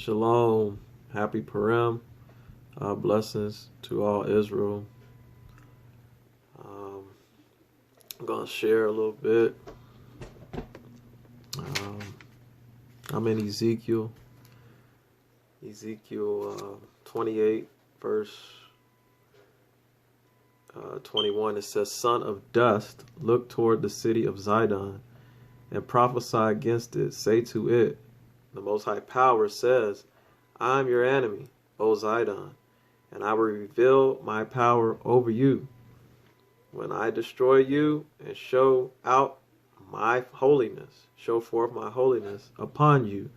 Shalom. Happy Purim. Blessings to all Israel. I'm going to share a little bit. I'm in Ezekiel 28, verse 21. It says, Son of dust, look toward the city of Zidon and prophesy against it. Say to it, the Most High Power says, I am your enemy, O Zidon, and I will reveal my power over you. When I destroy you and show out my holiness, show forth my holiness upon you,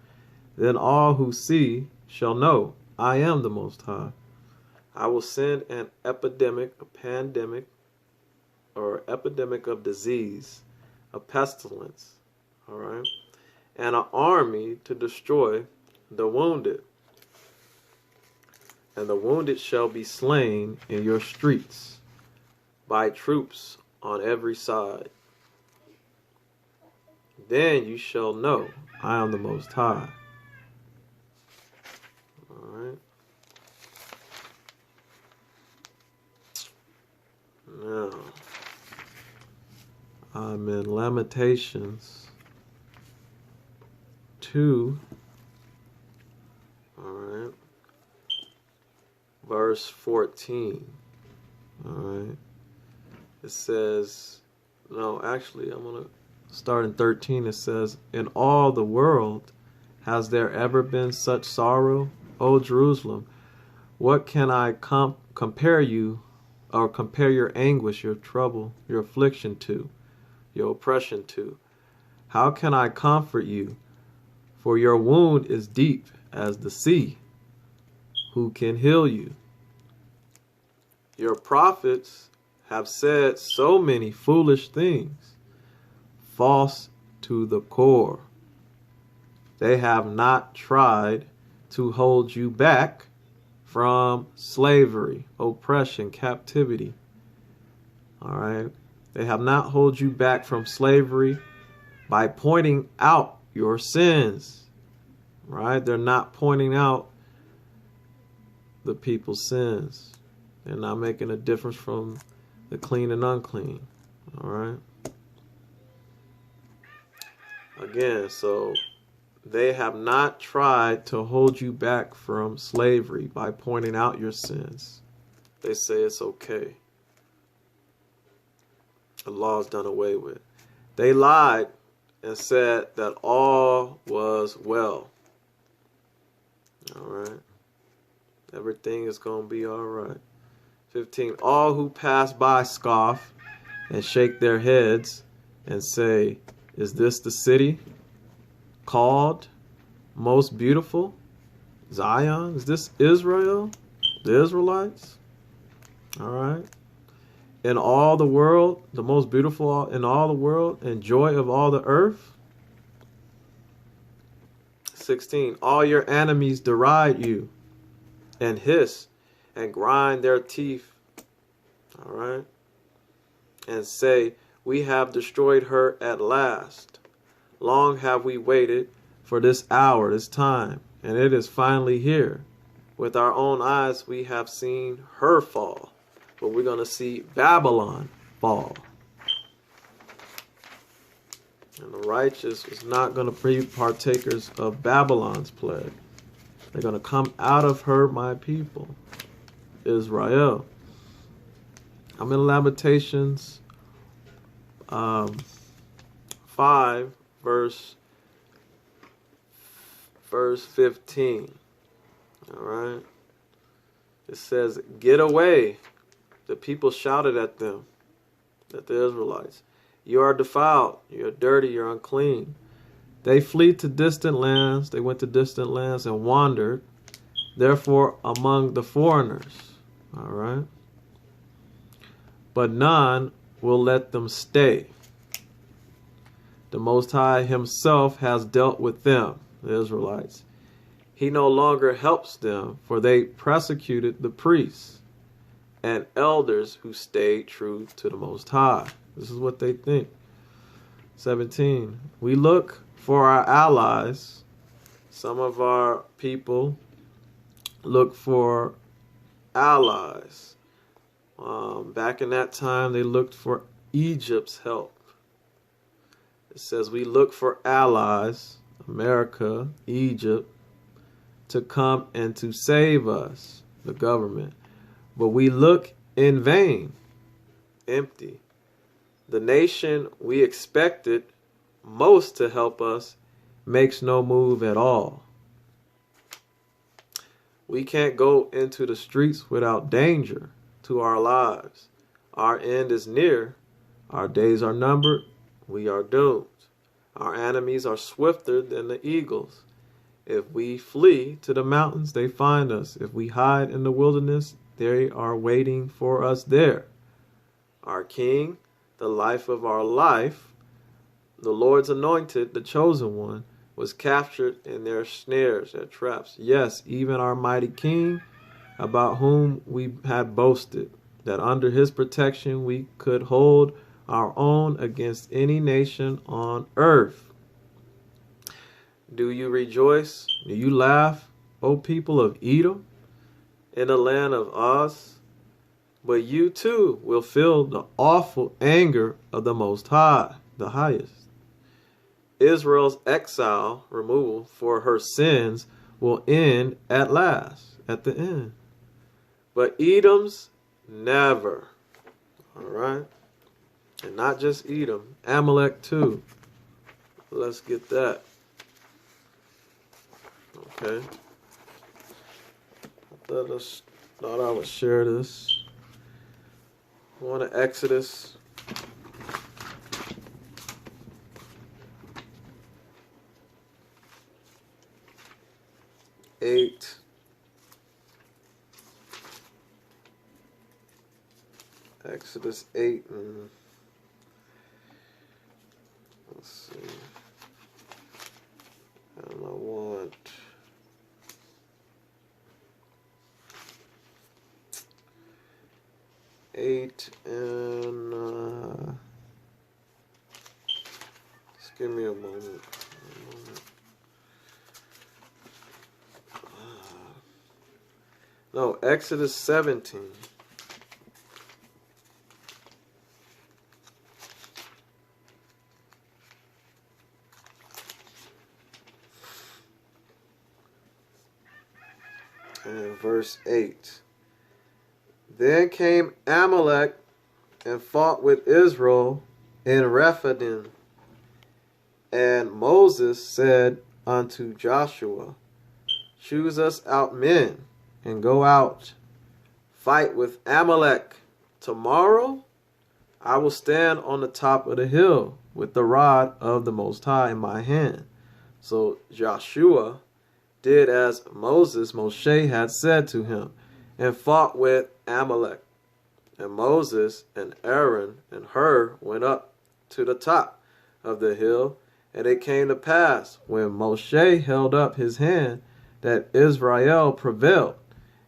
then all who see shall know I am the Most High. I will send an epidemic, a pandemic, or epidemic of disease, a pestilence, all right, and an army to destroy the wounded. And the wounded shall be slain in your streets by troops on every side. Then you shall know I am the Most High. All right. Now, I'm in Lamentations 2. All right. Verse 14. All right. It says, no, actually, I'm going to start in 13. It says, in all the world has there ever been such sorrow, O Jerusalem? What can I compare you, or compare your anguish, your trouble, your affliction to, your oppression to? How can I comfort you? For your wound is deep as the sea. Who can heal you? Your prophets have said so many foolish things, false to the core. They have not tried to hold you back from slavery, oppression, captivity. All right. They have not held you back from slavery by pointing out your sins. Right? They're not pointing out the people's sins. They're not making a difference from the clean and unclean. All right. Again, so they have not tried to hold you back from slavery by pointing out your sins. They say it's okay. The law is done away with. They lied and said that all was well. All right. Everything is going to be all right. 15. All who pass by scoff and shake their heads and say, is this the city called most beautiful? Zion? Is this Israel? The Israelites? All right. In all the world, the most beautiful in all the world, and joy of all the earth. 16. All your enemies deride you and hiss and grind their teeth. All right. And say, we have destroyed her at last. Long have we waited for this hour, this time, and it is finally here. With our own eyes we have seen her fall, but we're going to see Babylon fall. And the righteous is not going to be partakers of Babylon's plague. They're going to come out of her, my people, Israel. I'm in Lamentations 5, verse 15. All right. It says, get away. The people shouted at them, at the Israelites. You are defiled. You're dirty. You're unclean. They flee to distant lands. They went to distant lands and wandered, therefore, among the foreigners. All right. But none will let them stay. The Most High himself has dealt with them, the Israelites. He no longer helps them, for they persecuted the priests and elders who stayed true to the Most High. This is what they think. 17. We look for our allies Some of our people look for allies. Back in that time, they looked for Egypt's help. It says we look for allies, America, Egypt, to come and to save us, the government. But we look in vain, empty. The nation we expected most to help us makes no move at all. We can't go into the streets without danger to our lives. Our end is near. Our days are numbered. We are doomed. Our enemies are swifter than the eagles. If we flee to the mountains, they find us. If we hide in the wilderness, they are waiting for us there. Our King, the life of our life, the Lord's anointed, the chosen one, was captured in their snares, their traps. Yes, even our mighty King, about whom we had boasted, that under his protection we could hold our own against any nation on earth. Do you rejoice? Do you laugh, O people of Edom, in the land of Uz? But you too will feel the awful anger of the Most High, the highest. Israel's exile, removal for her sins, will end at last, at the end. But Edom's never. All right? And not just Edom, Amalek too. Let's get that. Okay. Thought I would share this. I want to Exodus. Exodus 8 and let's see. And I want eight and just give me a moment. No, Exodus 17. And verse 8. Then came Amalek and fought with Israel in Rephidim. And Moses said unto Joshua, choose us out men, and go out, fight with Amalek. Tomorrow I will stand on the top of the hill with the rod of the Most High in my hand. So Joshua did as Moshe had said to him, and fought with Amalek. And Moses and Aaron and Hur went up to the top of the hill. And it came to pass, when Moshe held up his hand, that Israel prevailed.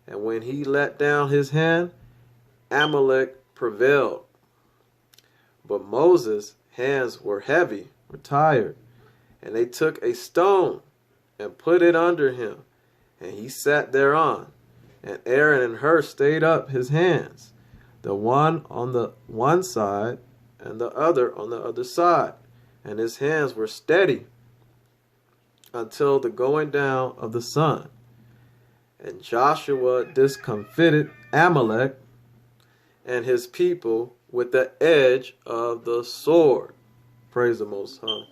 And when he let down his hand, Amalek prevailed. But Moses' hands were heavy, were tired. And they took a stone and put it under him, and he sat thereon. And Aaron and Hur stayed up his hands, the one on the one side and the other on the other side. And his hands were steady until the going down of the sun. And Joshua discomfited Amalek and his people with the edge of the sword. Praise the Most High.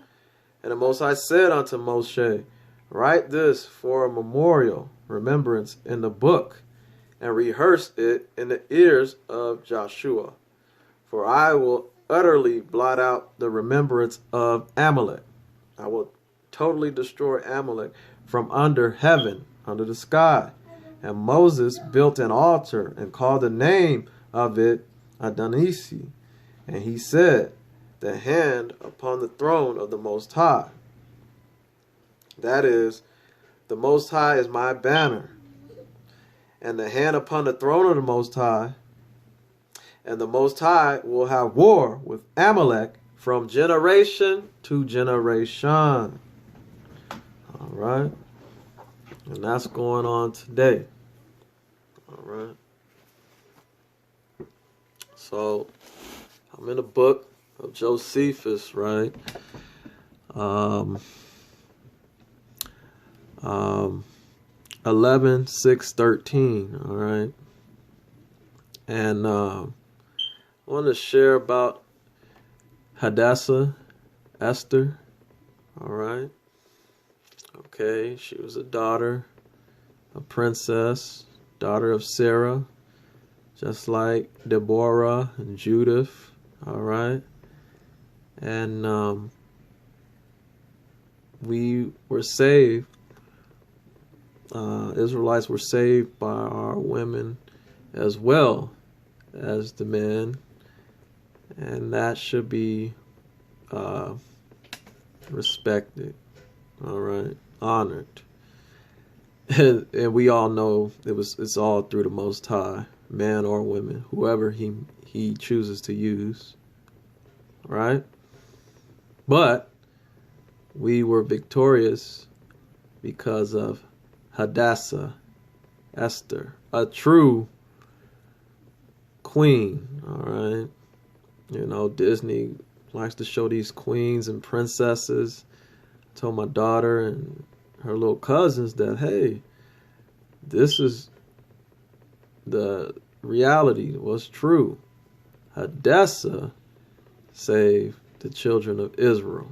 And the Most High said unto Moshe, write this for a memorial, remembrance in the book, and rehearse it in the ears of Joshua. For I will utterly blot out the remembrance of Amalek. I will totally destroy Amalek from under heaven, under the sky. And Moses built an altar and called the name of it Adonisi. And he said, the hand upon the throne of the Most High. That is, the Most High is my banner. And the hand upon the throne of the Most High. And the Most High will have war with Amalek from generation to generation. All right. And that's going on today. All right. So I'm in the book of Josephus, right? 11, 6, 13. All right. And I want to share about Hadassah, Esther. All right. Okay. She was a daughter, a princess, daughter of Sarah, just like Deborah and Judith. All right. And we were saved. Israelites were saved by our women as well as the men, and that should be respected, all right, honored. And we all know it's all through the Most High, man or women, whoever he chooses to use, right? But we were victorious because of Hadassah, Esther, a true queen, all right? You know, Disney likes to show these queens and princesses. I told my daughter and her little cousins that, hey, this is the reality, what's true. Hadassah saved the children of Israel,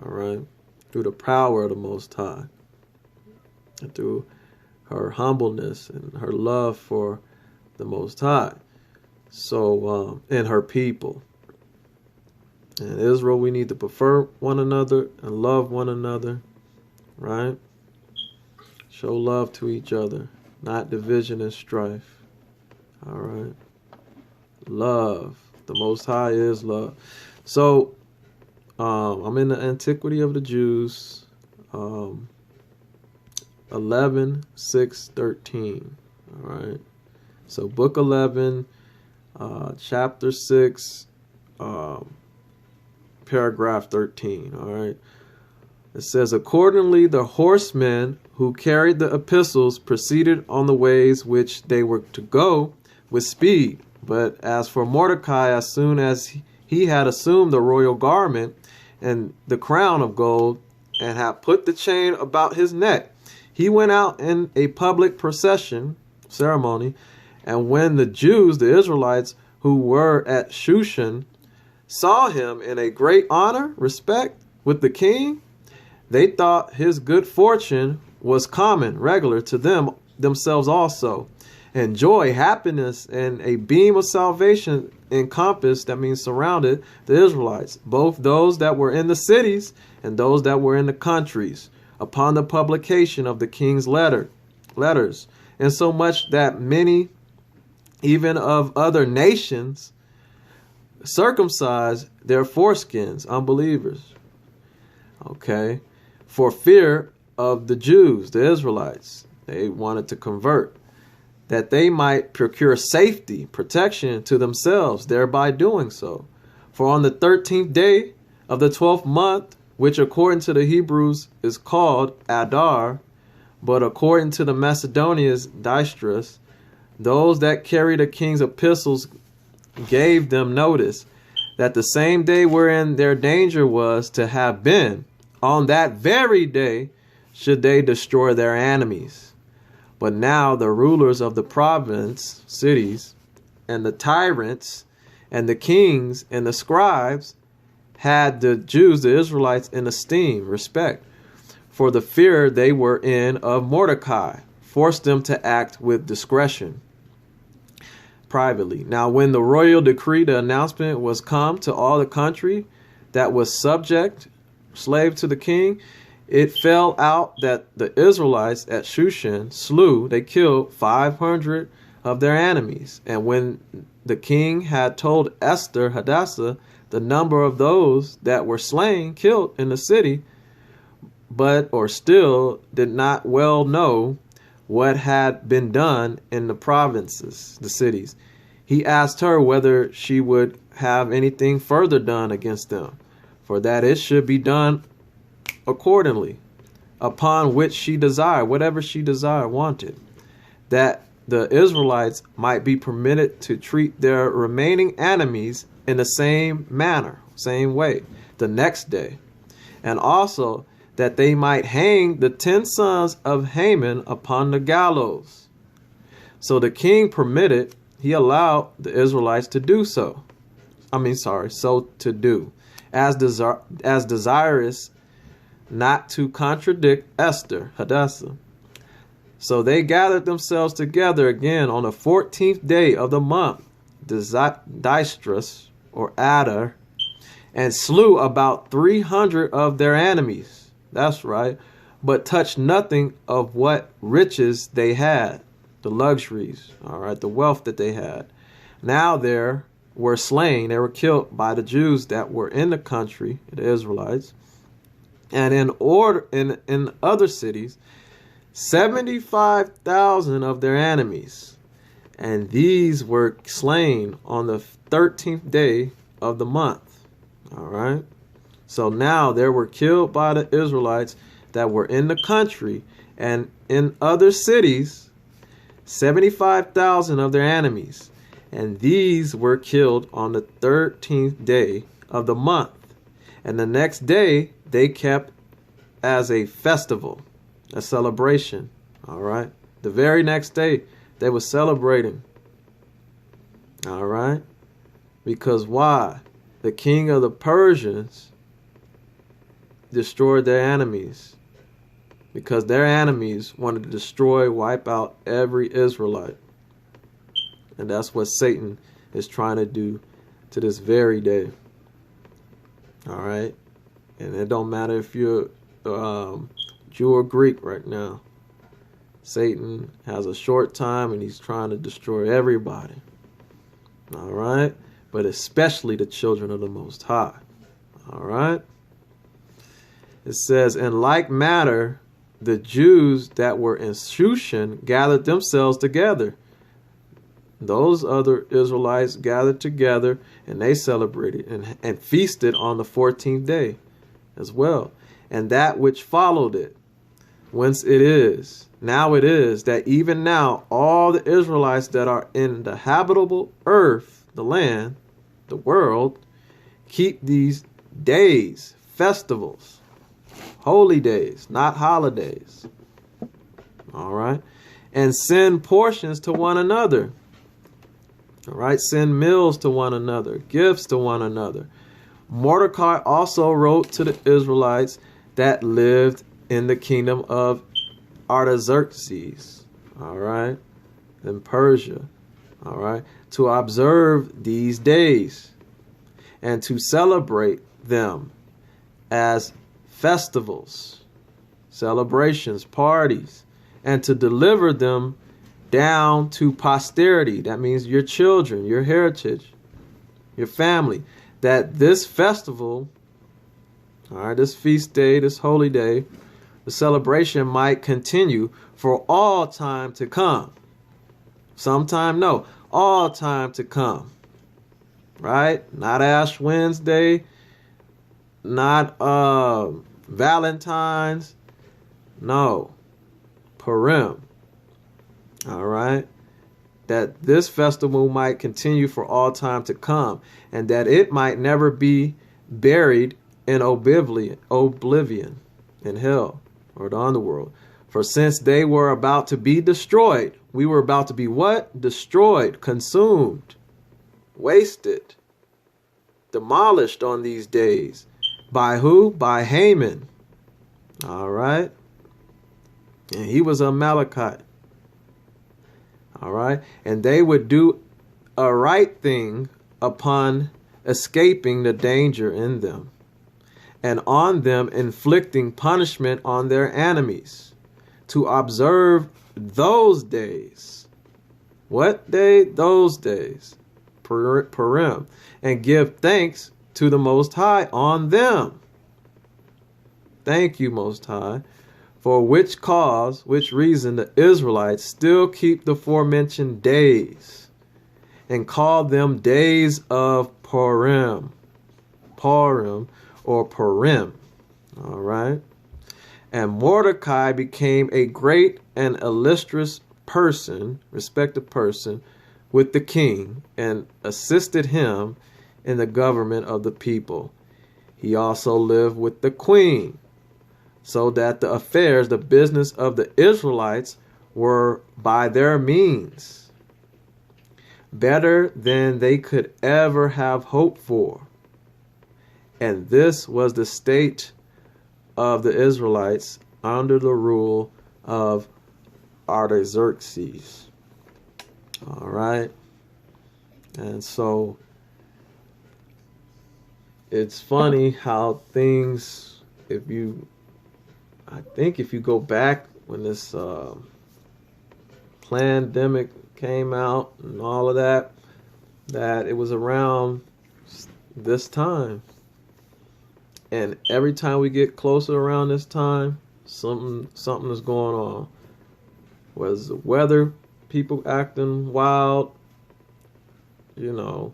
all right, through the power of the Most High, and through her humbleness and her love for the Most High. So, and her people. In Israel, we need to prefer one another and love one another, right? Show love to each other, not division and strife. All right. Love. The Most High is love. So, I'm in the Antiquity of the Jews, 11, 6, 13. All right. So, book 11, chapter 6, paragraph 13. All right. It says, accordingly, the horsemen who carried the epistles proceeded on the ways which they were to go with speed. But as for Mordecai, as soon as he had assumed the royal garment and the crown of gold and had put the chain about his neck, he went out in a public procession ceremony. And when the Jews, the Israelites who were at Shushan, saw him in a great honor, respect with the king, they thought his good fortune was common, regular to themselves also. And joy, happiness, and a beam of salvation encompassed, that means surrounded, the Israelites, both those that were in the cities and those that were in the countries, upon the publication of the king's letters. And so much that many, even of other nations, circumcised their foreskins, unbelievers. Okay. For fear of the Jews, the Israelites. They wanted to convert, that they might procure safety, protection to themselves, thereby doing so. For on the 13th day of the 12th month, which according to the Hebrews is called Adar, but according to the Macedonians, Dystrus, those that carry the king's epistles gave them notice that the same day wherein their danger was to have been, on that very day should they destroy their enemies. But now the rulers of the province, cities, and the tyrants, and the kings, and the scribes, had the Jews, the Israelites, in esteem, respect, for the fear they were in of Mordecai, forced them to act with discretion privately. Now when the royal decree, the announcement was come to all the country that was subject, slave to the king, it fell out that the Israelites at Shushan they killed 500 of their enemies. And when the king had told Esther, Hadassah, the number of those that were slain, killed in the city, or still did not well know what had been done in the provinces, the cities, he asked her whether she would have anything further done against them, for that it should be done accordingly. upon which she desired, whatever she desired, wanted, that the Israelites might be permitted to treat their remaining enemies in the same manner, same way, the next day, and also that they might hang the 10 sons of Haman upon the gallows. So the king permitted, he allowed the Israelites to do so. So to do, as desirous not to contradict Esther, Hadassah. So they gathered themselves together again on the 14th day of the month, Dystrus, or Adar, and slew about 300 of their enemies. That's right. But touched nothing of what riches they had, the luxuries, all right, the wealth that they had. Now there were slain, they were killed by the Jews that were in the country, the Israelites, and in other cities, 75,000 of their enemies, and these were slain on the 13th day of the month. All right. So now there were killed by the Israelites that were in the country and in other cities, 75,000 of their enemies, and these were killed on the 13th day of the month. And the next day they kept as a festival, a celebration. All right. The very next day they were celebrating. All right. Because why? The king of the Persians destroyed their enemies. Because their enemies wanted to destroy, wipe out every Israelite. And that's what Satan is trying to do to this very day. All right. And it don't matter if you're Jew or Greek right now. Satan has a short time and he's trying to destroy everybody. All right. But especially the children of the Most High. All right. It says, in like manner, the Jews that were in Shushan gathered themselves together. Those other Israelites gathered together and they celebrated and feasted on the 14th day as well. And that which followed it, whence it is, now it is, that even now all the Israelites that are in the habitable earth, the land, the world, keep these days, festivals, holy days, not holidays. All right. And send portions to one another. All right. Send meals to one another, gifts to one another. Mordecai also wrote to the Israelites that lived in the kingdom of Artaxerxes. All right. In Persia. All right. To observe these days and to celebrate them as festivals, celebrations, parties, and to deliver them down to posterity. That means your children, your heritage, your family. That this festival, all right, this feast day, this holy day, the celebration might continue for all time to come. Sometime, no, all time to come. Right? Not Ash Wednesday, not Valentine's. No. Purim. All right. That this festival might continue for all time to come, and that it might never be buried in oblivion in hell or the underworld. For since they were about to be destroyed, we were about to be what? Destroyed, consumed, wasted, demolished on these days. By who? By Haman. All right. And he was a Amalekite. All right. And they would do a right thing upon escaping the danger in them, and on them inflicting punishment on their enemies, to observe those days. What day? Those days. Purim. And give thanks to the Most High on them. Thank you, Most High. For which cause, which reason, the Israelites still keep the aforementioned days and call them days of Purim. Purim or Purim. All right. And Mordecai became a great and illustrious person, respected person, with the king, and assisted him in the government of the people. He also lived with the queen, so that the affairs, the business of the Israelites were by their means better than they could ever have hoped for. And this was the state of the Israelites under the rule of Artaxerxes. All right. And so it's funny how things, I think if you go back when this pandemic came out and all of that it was around this time. And every time we get closer around this time, something is going on. Whether it's the weather, people acting wild, and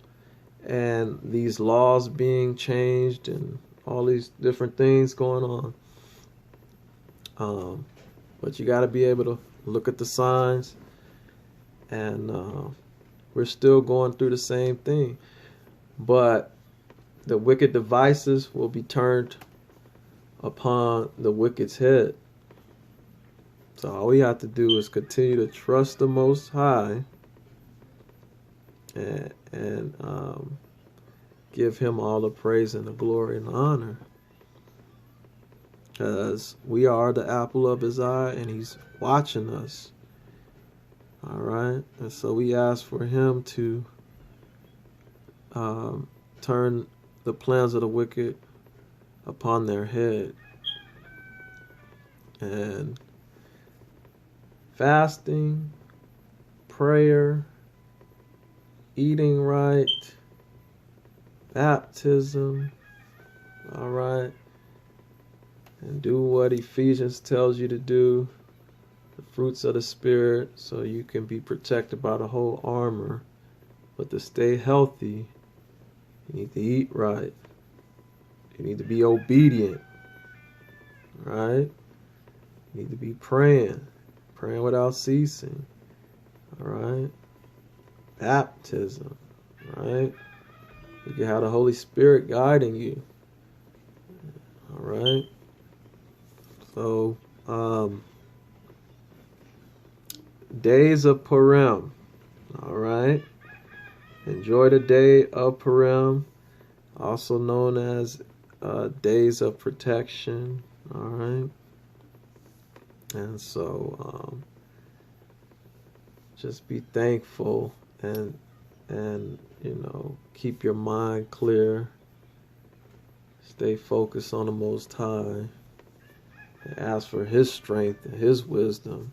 these laws being changed and all these different things going on. But you got to be able to look at the signs, and we're still going through the same thing. But the wicked devices will be turned upon the wicked's head. So all we have to do is continue to trust the Most High and give him all the praise and the glory and the honor, because we are the apple of his eye and he's watching us. All right. And so we ask for him to turn the plans of the wicked upon their head. And fasting, prayer, eating right, baptism, all right, and do what Ephesians tells you to do, the fruits of the Spirit, so you can be protected by the whole armor. But to stay healthy, you need to eat right. You need to be obedient, right? You need to be praying without ceasing, all right? Baptism, right? You can have the Holy Spirit guiding you, all right? So, days of Purim, all right? Enjoy the day of Purim, also known as days of protection, all right? And so, just be thankful and keep your mind clear. Stay focused on the Most High. And ask for his strength and his wisdom,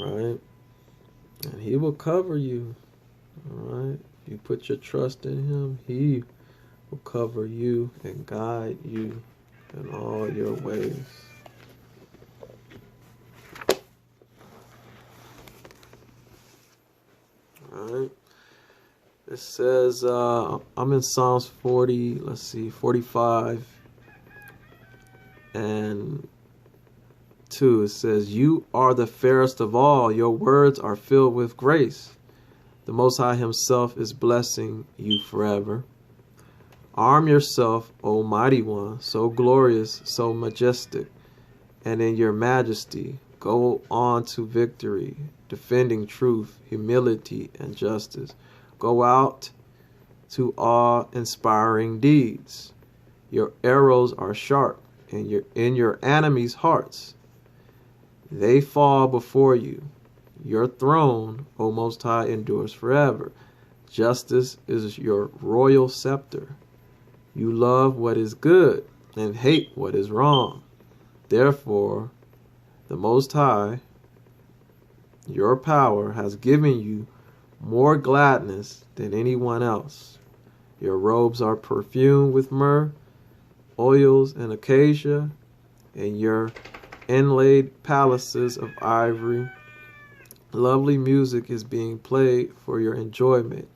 right? And he will cover you, all right? If you put your trust in him, he will cover you and guide you in all your ways. All right. It says, I'm in Psalms 45 and 2. It says, you are the fairest of all. Your words are filled with grace. The Most High himself is blessing you forever. Arm yourself, O mighty one, so glorious, so majestic, and in your majesty go on to victory, defending truth, humility, and justice. Go out to awe-inspiring deeds. Your arrows are sharp in your enemies' hearts. They fall before you. Your throne, O Most High, endures forever. Justice is your royal scepter. You love what is good and hate what is wrong. Therefore, the Most High, your power, has given you more gladness than anyone else. Your robes are perfumed with myrrh, oils and acacia, and your inlaid palaces of ivory. Lovely music is being played for your enjoyment.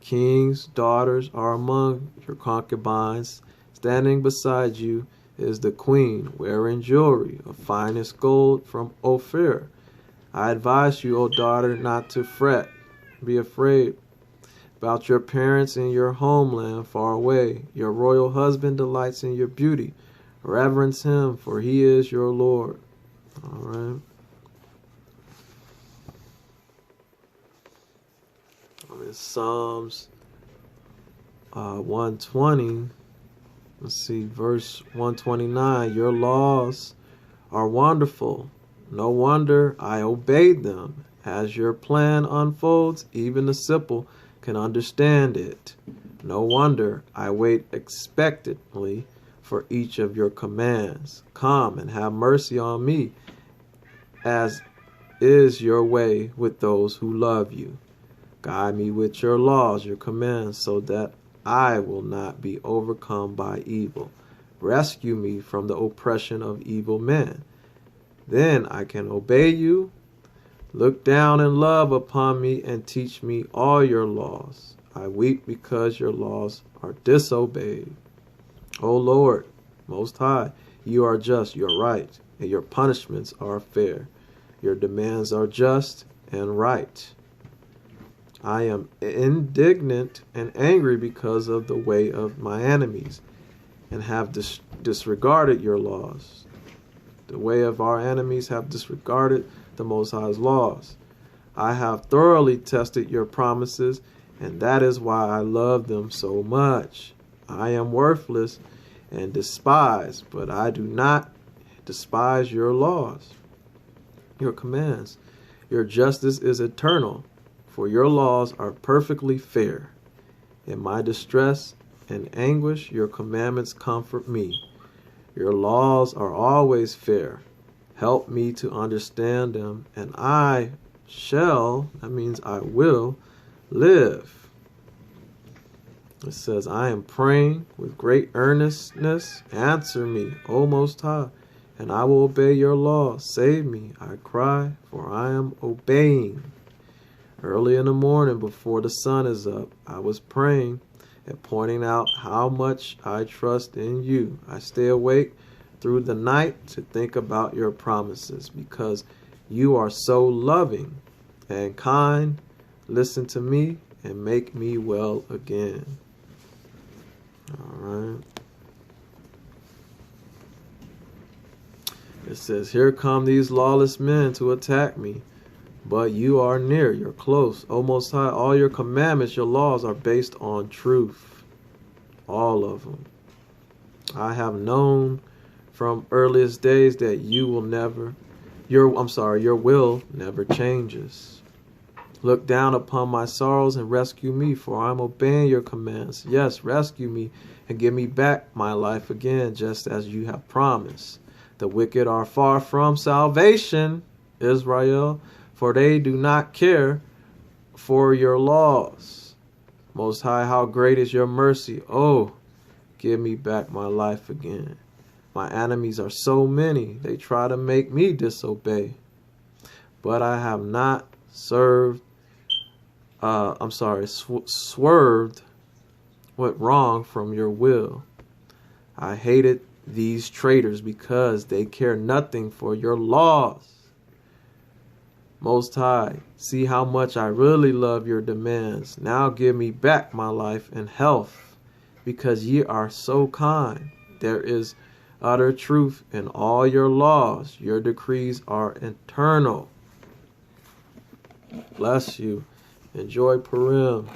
Kings' daughters are among your concubines, standing beside you is the queen, wearing jewelry of finest gold from Ophir. I advise you, O daughter, not to fret, be afraid about your parents in your homeland far away. Your royal husband delights in your beauty. Reverence him, for he is your Lord. All right. I'm in Psalms 120. Let's see, verse 129. Your laws are wonderful. No wonder I obeyed them. As your plan unfolds, even the simple can understand it. No wonder I wait expectantly for each of your commands. Come and have mercy on me, as is your way with those who love you. Guide me with your laws, your commands, so that I will not be overcome by evil. Rescue me from the oppression of evil men. Then I can obey you. Look down in love upon me and teach me all your laws. I weep because your laws are disobeyed. O Lord, Most High, you are just, you are right, and your punishments are fair. Your demands are just and right. I am indignant and angry because of the way of my enemies, and have disregarded your laws. The way of our enemies have disregarded the Most High's laws. I have thoroughly tested your promises, and that is why I love them so much. I am worthless and despised, but I do not despise your laws, your commands. Your justice is eternal, for your laws are perfectly fair. In my distress and anguish, your commandments comfort me. Your laws are always fair. Help me to understand them, and I shall, that means I will, live. It says, I am praying with great earnestness. Answer me, O Most High, and I will obey your law. Save me, I cry, for I am obeying. Early in the morning, before the sun is up, I was praying and pointing out how much I trust in you. I stay awake through the night to think about your promises, because you are so loving and kind. Listen to me and make me well again. All right. It says, here come these lawless men to attack me, but you are near, you're close. O Most High, all your commandments, your laws are based on truth. All of them. I have known from earliest days that you will never, your will never changes. Look down upon my sorrows and rescue me, for I am obeying your commands. Yes, rescue me and give me back my life again, just as you have promised. The wicked are far from salvation, Israel, for they do not care for your laws. Most High, how great is your mercy. Oh, give me back my life again. My enemies are so many, they try to make me disobey. But I have not swerved, went wrong from your will. I hated these traitors because they care nothing for your laws. Most High, see how much I really love your demands. Now give me back my life and health, because ye are so kind. There is utter truth in all your laws. Your decrees are eternal. Bless you. Enjoy Purim.